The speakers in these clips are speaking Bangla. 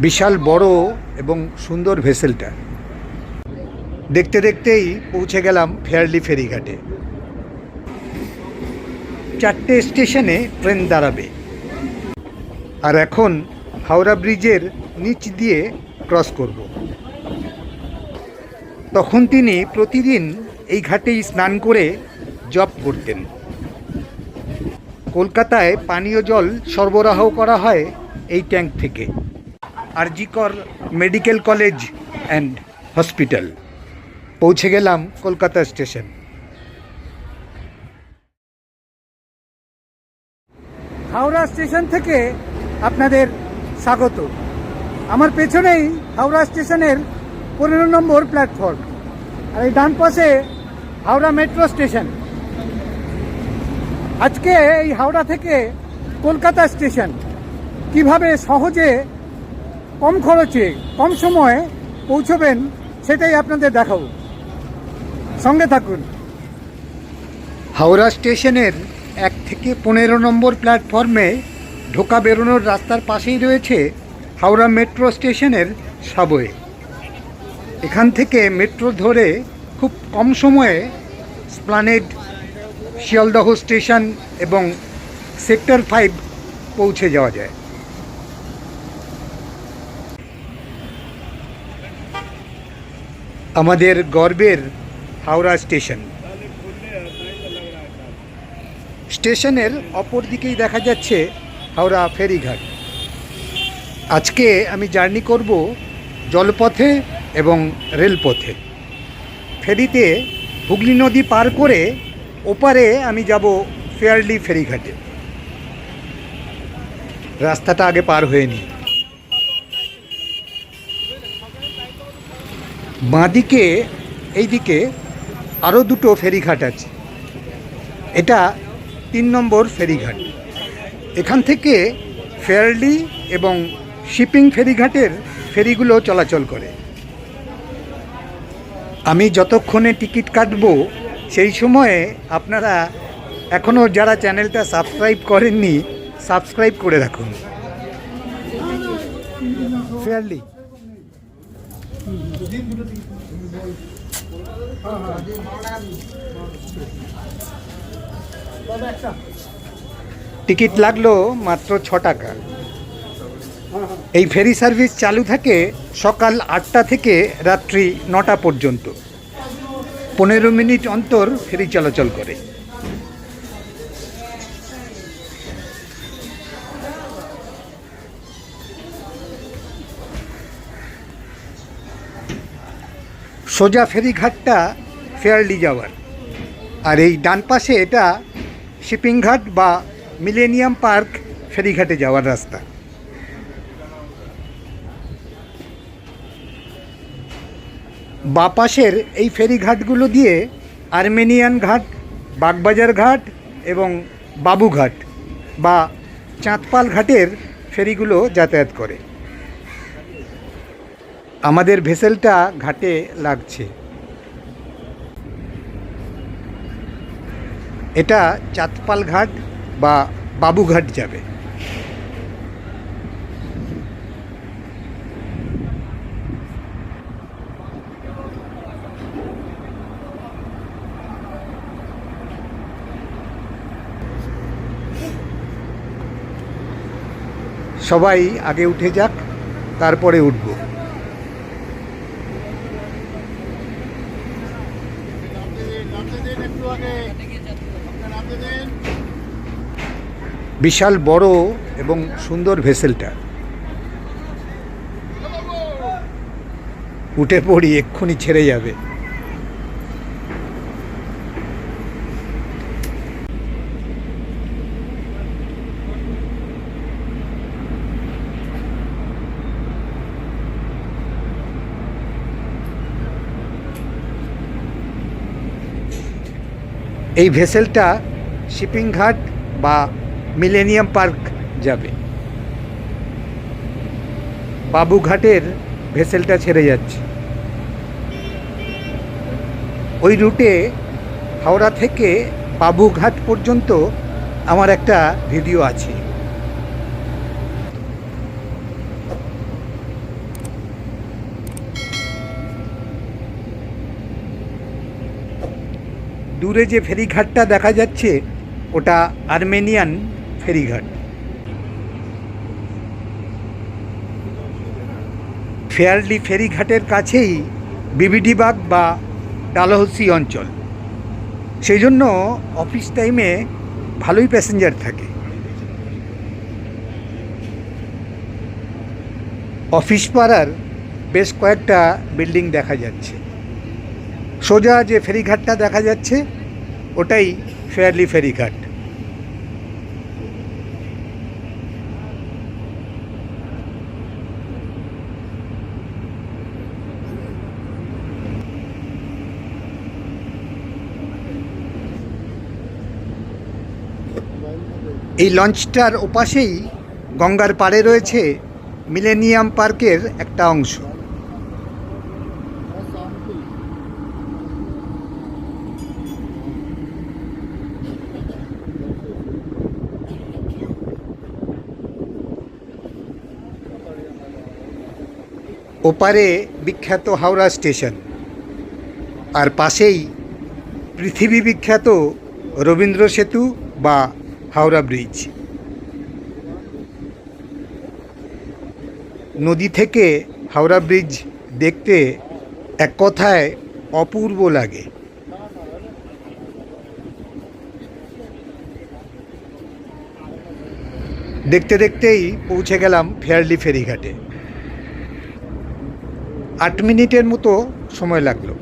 বিশাল বড় এবং সুন্দর ভেসেলটা দেখতে দেখতেই পৌঁছে গেলাম ফেয়ারলি ফেরিঘাটে। 4টে স্টেশনে ট্রেন দাঁড়াবে, আর এখন হাওড়া ব্রিজের নিচ দিয়ে ক্রস করব। তখন তিনি প্রতিদিন এই ঘাটেই স্নান করে জব করতেন। কলকাতায় পানীয় জল সরবরাহ করা হয় এই ট্যাঙ্ক থেকে। RG Kar medical college and hospital. পৌঁছে গেলাম কলকাতা স্টেশন। হাওড়া স্টেশন থেকে আপনাদের স্বাগত। আমার পেছনেই হাওড়া স্টেশনের 15 নম্বর প্ল্যাটফর্ম, আর এই ডান পাশে হাওড়া মেট্রো স্টেশন। আজকে এই হাওড়া থেকে কলকাতা স্টেশন কিভাবে সহজে কম খরচে কম সময়ে পৌঁছবেন সেটাই আপনাদের দেখাবো, সঙ্গে থাকুন। হাওড়া স্টেশনের 1 থেকে 15 নম্বর প্ল্যাটফর্মে ঢোকা বেরোনোর রাস্তার পাশেই রয়েছে হাওড়া মেট্রো স্টেশনের সাবওয়ে। এখান থেকে মেট্রো ধরে খুব কম সময়ে এসপ্ল্যানেড, শিয়ালদহ স্টেশন এবং সেক্টর 5 পৌঁছে যাওয়া যায়। আমাদের গর্বের হাওড়া স্টেশন। স্টেশনের অপর দিকেই দেখা যাচ্ছে হাওড়া ফেরিঘাট। আজকে আমি জার্নি করব জলপথে এবং রেলপথে। ফেরিতে হুগলি নদী পার করে ওপারে আমি যাব ফেয়ারলি ফেরিঘাটে। রাস্তাটা আগে পার হয়ে নিই। বাঁদিকে এইদিকে আরও দুটো ফেরিঘাট আছে। এটা 3 নম্বর ফেরিঘাট। এখান থেকে ফেয়ারলি এবং শিপিং ফেরিঘাটের ফেরিগুলো চলাচল করে। আমি যতক্ষণে টিকিট কাটবো সেই সময়ে আপনারা এখনও যারা চ্যানেলটা সাবস্ক্রাইব করেননি সাবস্ক্রাইব করে রাখুন। ফেয়ারলি টিকিট লাগলো মাত্র 6 টাকা। এই ফেরি সার্ভিস চালু থাকে সকাল 8টা থেকে রাত্রি 9টা পর্যন্ত। 15 মিনিট অন্তর ফেরি চলাচল করে। সোজা ফেরিঘাটটা ফেয়ারলি যাওয়ার, আর এই ডান পাশে এটা শিপিং ঘাট বা মিলেনিয়াম পার্ক ফেরিঘাটে যাওয়ার রাস্তা। বাঁ পাশের এই ফেরিঘাটগুলো দিয়ে আর্মেনিয়ান ঘাট, বাগবাজার ঘাট এবং বাবুঘাট বা চাঁদপাল ঘাটের ফেরিগুলো যাতায়াত করে। আমাদের ভেসেলটা ঘাটে লাগছে। এটা চাঁদপাল ঘাট বা বাবুঘাট যাবে। সবাই আগে উঠে যাক, তারপরে উঠব। বিশাল বড় এবং সুন্দর ভেসেলটা। উঠে পড়ি, এক্ষুনি ছেড়ে যাবে। এই ভেসেলটা শিপিং ঘাট বা মিলেনিয়াম পার্ক যাবে। বাবুঘাটের ভেসেলটা ছেড়ে যাচ্ছে। ওই রুটে হাওড়া থেকে বাবুঘাট পর্যন্ত আমার একটা ভিডিও আছে। দূরে যে ফেরিঘাটটা দেখা যাচ্ছে ওটা আর্মেনিয়ান ফেরিঘাট। ফেয়ারলি ফেরিঘাটের কাছেই বিবিডি বাগ বা ডালহৌসি অঞ্চল, সেই জন্য অফিস টাইমে ভালোই প্যাসেঞ্জার থাকে। অফিস পাড়ার বেশ কয়েকটা বিল্ডিং দেখা যাচ্ছে। সোজা যে ফেরিঘাটটা দেখা যাচ্ছে ওটাই ফেয়ারলি ফেরিঘাট। এই লঞ্চটার ওপাশেই গঙ্গার পাড়ে রয়েছে মিলেনিয়াম পার্কের একটা অংশ। ওপারে বিখ্যাত হাওড়া স্টেশন, আর পাশেই পৃথিবী বিখ্যাত রবীন্দ্র সেতু বা হাওড়া ব্রিজ। নদী থেকে হাওড়া ব্রিজ দেখতে এক কথায় অপূর্ব লাগে। দেখতে দেখতেই পৌঁছে গেলাম ফেয়ারলি ফেরিঘাটে। 8 মিনিটের মতো সময় লাগলো।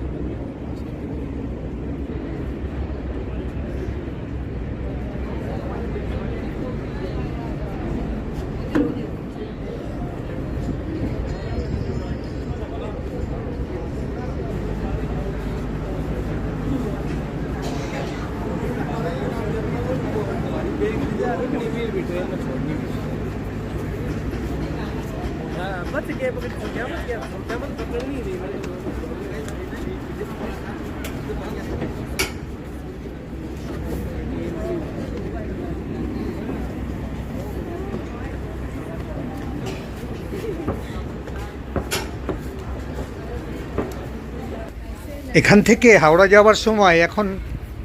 এখান থেকে হাওড়া যাওয়ার সময় এখন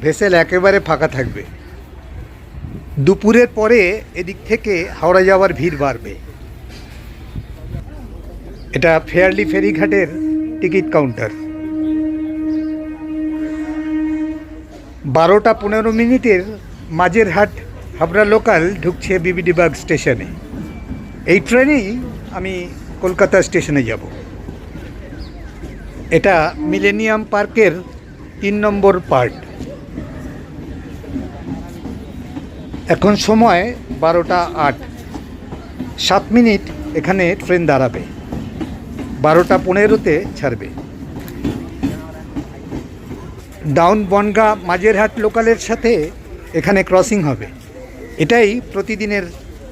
ভেসেল একেবারে ফাঁকা থাকবে। দুপুরের পরে এদিক থেকে হাওড়া যাওয়ার ভিড় বাড়বে। এটা ফেয়ারলি ফেরিঘাটের টিকিট কাউন্টার। 12টা 15 মিনিটের মাঝেরহাট হাবড়া লোকাল ঢুকছে বিবিডি বাগ স্টেশনে। এই ট্রেনেই আমি কলকাতা স্টেশনে যাব। এটা মিলেনিয়াম পার্কের 3 নম্বর পার্ট। এখন সময় 12টা 8, 7 মিনিট এখানে ট্রেন দাঁড়াবে। 12টা 15-তে ছাড়বে। ডাউন বনগাঁ মাঝেরহাট লোকালের সাথে এখানে ক্রসিং হবে। এটাই প্রতিদিনের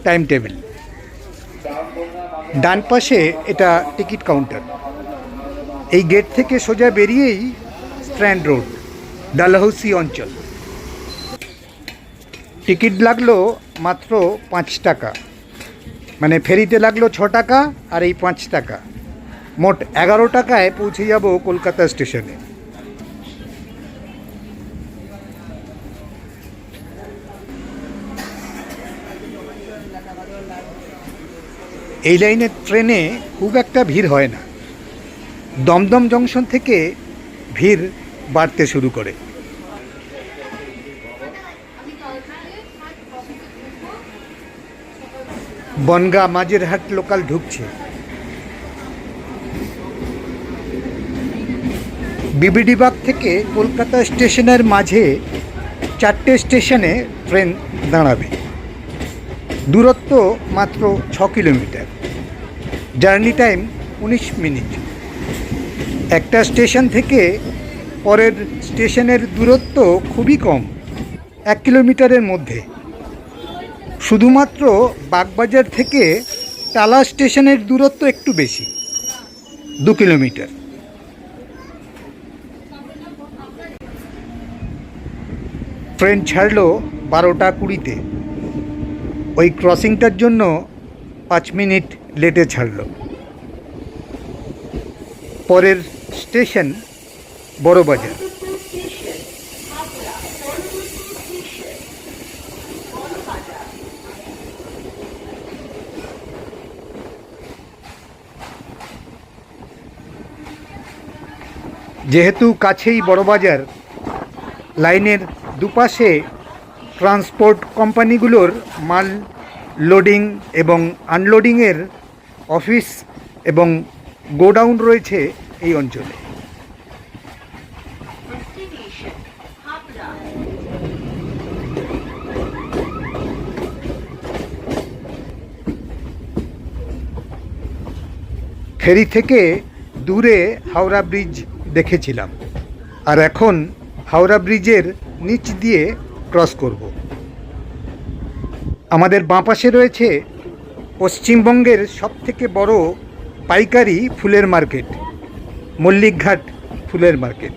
টাইম টেবিল। ডান পাশে এটা টিকিট কাউন্টার। এই গেট থেকে সোজা বেরিয়েই স্ট্র্যান্ড রোড, ডালহৌসি অঞ্চল। টিকিট লাগলো মাত্র 5 টাকা, মানে ফেরিতে লাগলো 6 টাকা আর এই 5 টাকা, মোট 11 টাকায় পৌঁছে যাব কলকাতা স্টেশনে। এই লাইনের ট্রেনে খুব একটা ভিড় হয় না। দমদম জংশন থেকে ভিড় বাড়তে শুরু করে। বনগাঁ মাঝেরহাট লোকাল ঢুকছে। বিবিডি বাগ থেকে কলকাতা স্টেশনের মাঝে 4টে স্টেশনে ট্রেন দাঁড়াবে। দূরত্ব মাত্র 6 কিলোমিটার। Journey time 19 minute. একটা স্টেশন থেকে পরের স্টেশনের দূরত্ব খুবই কম, 1 কিলোমিটারের মধ্যে। শুধুমাত্র বাগবাজার থেকে টালা স্টেশনের দূরত্ব একটু বেশি, 2 কিলোমিটার। ট্রেন ছাড়লো 12টা 20-তে। ওই ক্রসিংটার জন্য 5 মিনিট লেটে ছাড়লো। পরের স্টেশন বড়বাজার। যেহেতু কাছেই বড়বাজার, লাইনের দুপাশে ট্রান্সপোর্ট কোম্পানিগুলোর মাল লোডিং এবং আনলোডিংয়ের অফিস এবং গোডাউন রয়েছে এই অঞ্চলে। ফেরি থেকে দূরে হাওড়া ব্রিজ দেখেছিলাম, আর এখন হাওড়া ব্রিজের নিচ দিয়ে ক্রস করব। আমাদের বাঁ পাশে রয়েছে পশ্চিমবঙ্গের সবথেকে বড় পাইকারি ফুলের মার্কেট, মল্লিকঘাট ফুলের মার্কেট।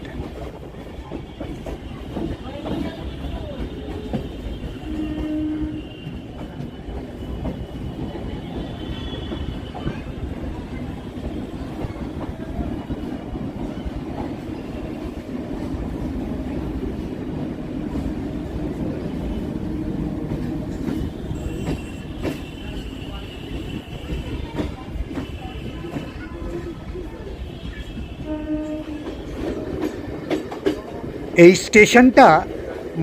এই স্টেশনটা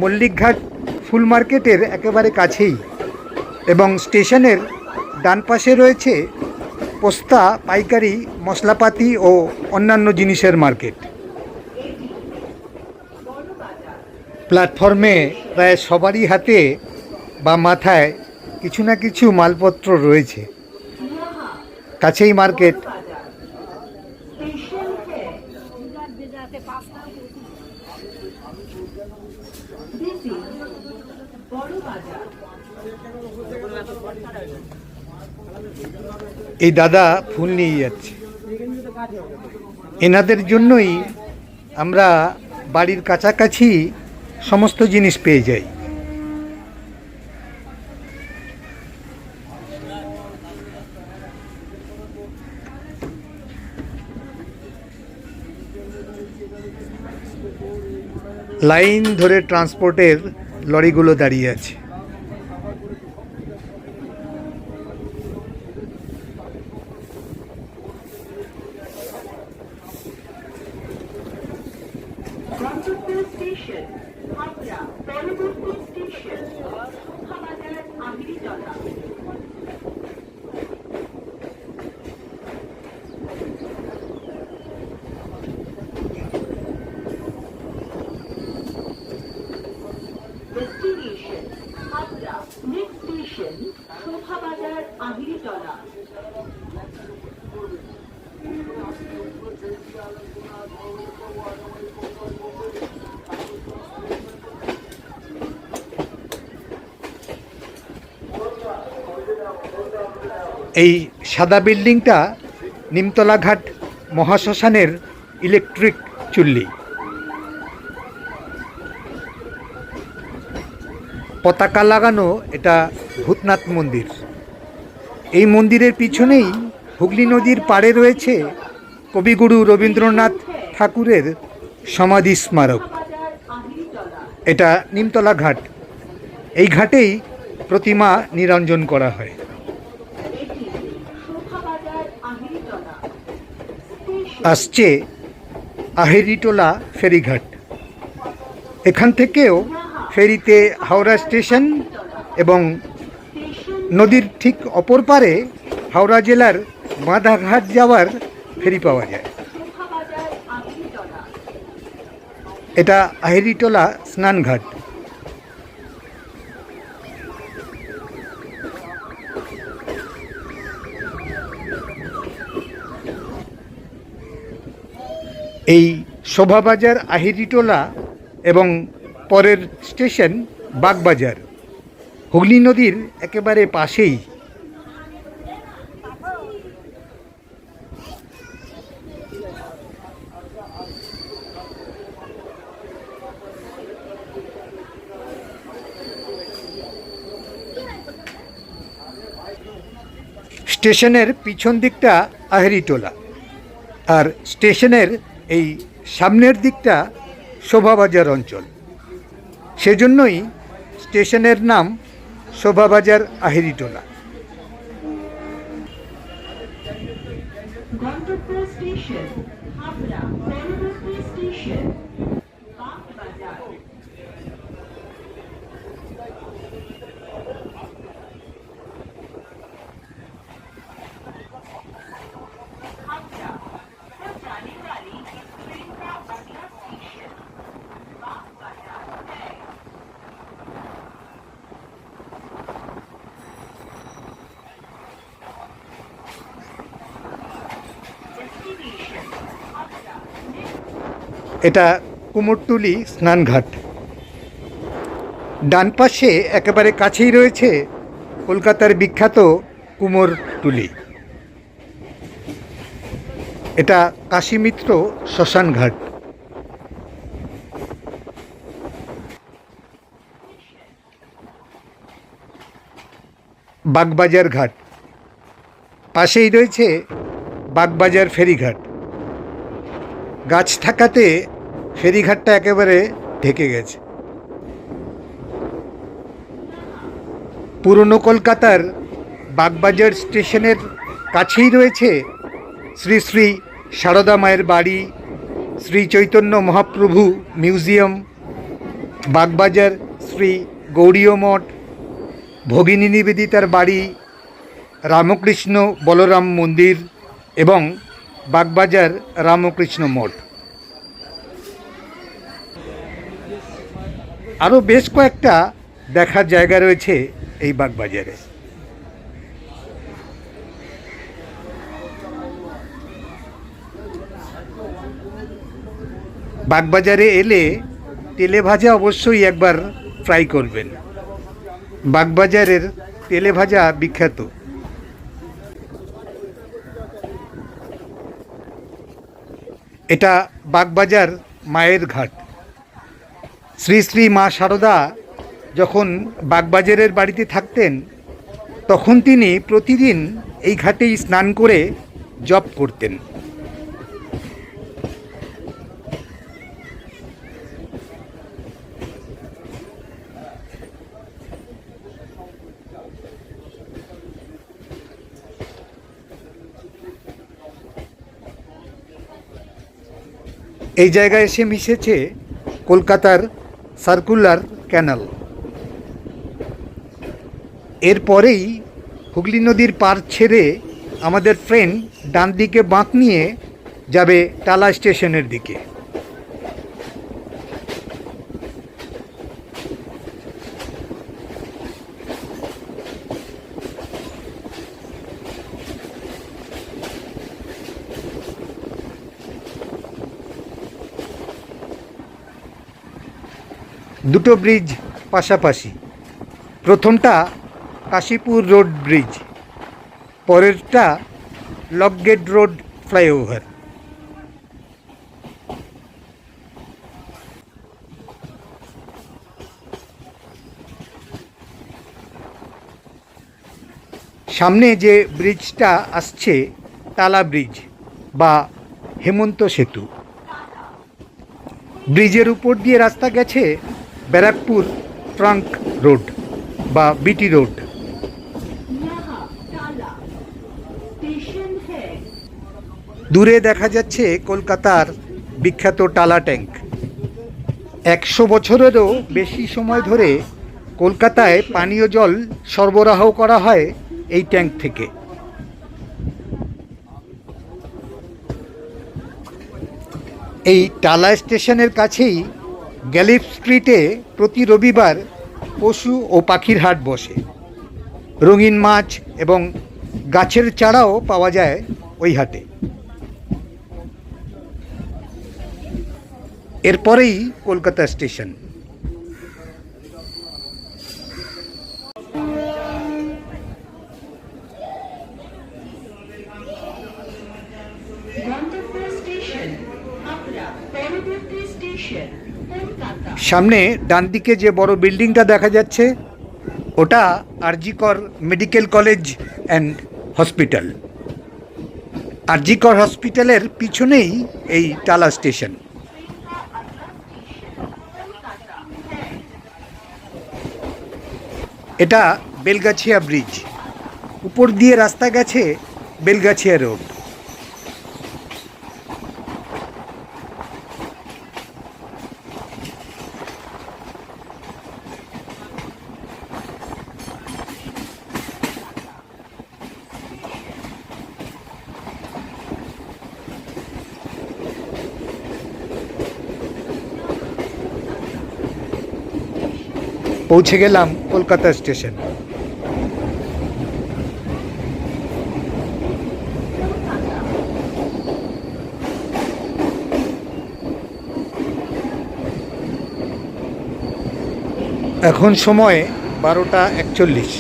মল্লিকঘাট ফুল মার্কেটের একেবারে কাছেই, এবং স্টেশনের ডান পাশে রয়েছে পোস্তা, পাইকারি, মশলাপাতি ও অন্যান্য জিনিসের মার্কেট। প্ল্যাটফর্মে প্রায় সবারই হাতে বা মাথায় কিছু না কিছু মালপত্র রয়েছে। কাছেই মার্কেট। এই দাদা ফুল নিয়ে যাচ্ছে। এনাদের জন্যই আমরা বাড়ির কাছাকাছি সমস্ত জিনিস পেয়ে যাই। লাইন ধরে ট্রান্সপোর্টের লরিগুলো দাঁড়িয়ে আছে। এই সাদা বিল্ডিংটা নিমতলা ঘাট মহাশ্মশানের ইলেকট্রিক চুল্লি। পতাকা লাগানো এটা ভূতনাথ মন্দির। এই মন্দিরের পিছনেই হুগলি নদীর পাড়ে রয়েছে কবিগুরু রবীন্দ্রনাথ ঠাকুরের সমাধি স্মারক। এটা নিমতলা ঘাট। এই ঘাটেই প্রতিমা নিরঞ্জন করা হয়। আসছে আহেরিটোলা ফেরিঘাট। এখান থেকেও ফেরিতে হাওড়া স্টেশন এবং নদীর ঠিক অপর পারে হাওড়া জেলার বাঁধাঘাট যাওয়ার ফেরি পাওয়া যায়। এটা আহেরিটোলা স্নানঘাট। এই শোভাবাজার আহিরিটোলা এবং পরের স্টেশন বাগবাজার হুগলি নদীর একেবারে পাশেই। স্টেশনের পিছন দিকটা আহেরিটোলা, আর স্টেশনের এই সামনের দিকটা শোভাবাজার অঞ্চল। সেজন্যই স্টেশনের নাম শোভাবাজার আহেরিটোলা। গন্তব্য স্টেশন হাবড়া, পরবর্তী স্টেশন বাগবাজার। हावड़ा को जाने वाली इस ट्रेन का अगला स्टेशन बागबाजार है। डेस्टिनेशन हावड़ा। এটা কুমোরটুলি স্নানঘাট। ডান পাশে একেবারে কাছেই রয়েছে কলকাতার বিখ্যাত কুমোরটুলি। এটা কাশীমিত্র শ্মশানঘাট। বাগবাজার ঘাট, পাশেই রয়েছে বাগবাজার ফেরিঘাট। গাছ থাকাতে ফেরিঘাটটা একেবারে ঢেকে গেছে। পুরনো কলকাতার বাগবাজার স্টেশনের কাছেই রয়েছে শ্রী শ্রী সারদা মায়ের বাড়ি, শ্রী চৈতন্য মহাপ্রভু মিউজিয়াম, বাগবাজার শ্রী গৌড়ীয় মঠ, ভগিনী নিবেদিতার বাড়ি, রামকৃষ্ণ বলরাম মন্দির এবং বাগবাজার রামকৃষ্ণ মঠ। আরও বেশ কয়েকটা দেখার জায়গা রয়েছে এই বাগবাজারে। বাগবাজারে এলে তেলে ভাজা অবশ্যই একবার ট্রাই করবেন। বাগবাজারের তেলে ভাজা বিখ্যাত। এটা বাগবাজার মায়ের ঘাট। শ্রী শ্রী মা সারদা যখন বাগবাজারের বাড়িতে থাকতেন তখন তিনি প্রতিদিন এই ঘাটেই স্নান করে জপ করতেন। এই জায়গায় এসে মিশেছে কলকাতার সার্কুলার ক্যানাল। এরপরেই হুগলি নদীর পার ছেড়ে আমাদের ট্রেন ডান দিকে বাঁক নিয়ে যাবে টালা স্টেশনের দিকে। দুটো ব্রিজ পাশাপাশি। প্রথমটা কাশীপুর রোড ব্রিজ, পরেরটা লকগেট রোড ফ্লাইওভার। সামনে যে ব্রিজটা আসছে টালা ব্রিজ বা হেমন্ত সেতু। ব্রিজের উপর দিয়ে রাস্তা গেছে ব্যারাকপুর ট্রাঙ্ক রোড বা বিটি রোড। দূরে দেখা যাচ্ছে কলকাতার বিখ্যাত টালা ট্যাঙ্ক। 100 বছরেরও বেশি সময় ধরে কলকাতায় পানীয় জল সরবরাহ করা হয় এই ট্যাঙ্ক থেকে। এই টালা স্টেশনের কাছেই গ্যালিফ স্ট্রিটে প্রতি রবিবার পশু ও পাখির হাট বসে। রঙিন মাছ এবং গাছের চারাও পাওয়া যায় ওই হাটে। এরপরেই কলকাতা স্টেশন। সামনে ডান দিকে যে বড় বিল্ডিংটা দেখা যাচ্ছে ওটা আরজি কর মেডিকেল কলেজ অ্যান্ড হসপিটাল। আরজি কর হসপিটালের পিছনেই এই টালা স্টেশন। এটা বেলগাছিয়া ব্রিজ, উপর দিয়ে রাস্তা গেছে বেলগাছিয়া রোড। পৌঁছে গেলাম কলকাতা স্টেশন। এখন সময় 12:41।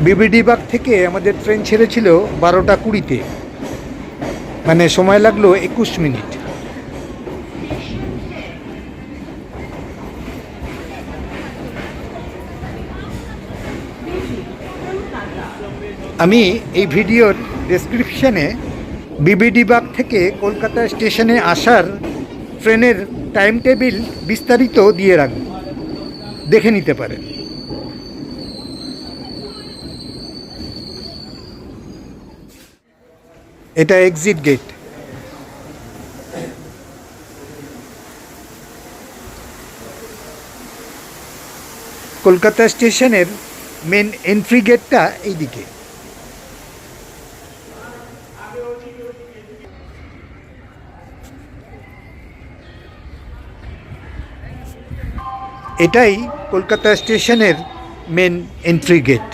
বিবিডিবাগ থেকে আমাদের ট্রেন ছেড়েছিল 12:20-তে, মানে সময় লাগলো 21 মিনিট। আমি এই ভিডিওর ডেসক্রিপশানে বিবিডিবাগ থেকে কলকাতা স্টেশনে আসার ট্রেনের টাইম টেবিল বিস্তারিত দিয়ে রাখব, দেখে নিতে পারেন। এটা এক্সিট গেট। কলকাতা স্টেশনের মেন এন্ট্রি গেটটা এইদিকে। এটাই কলকাতা স্টেশনের মেন এন্ট্রি গেট।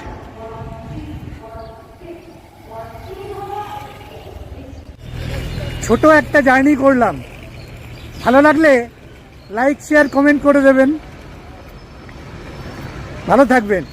ছোট একটা জার্নি করলাম, ভালো লাগলে লাইক শেয়ার কমেন্ট করে দেবেন। ভালো থাকবেন।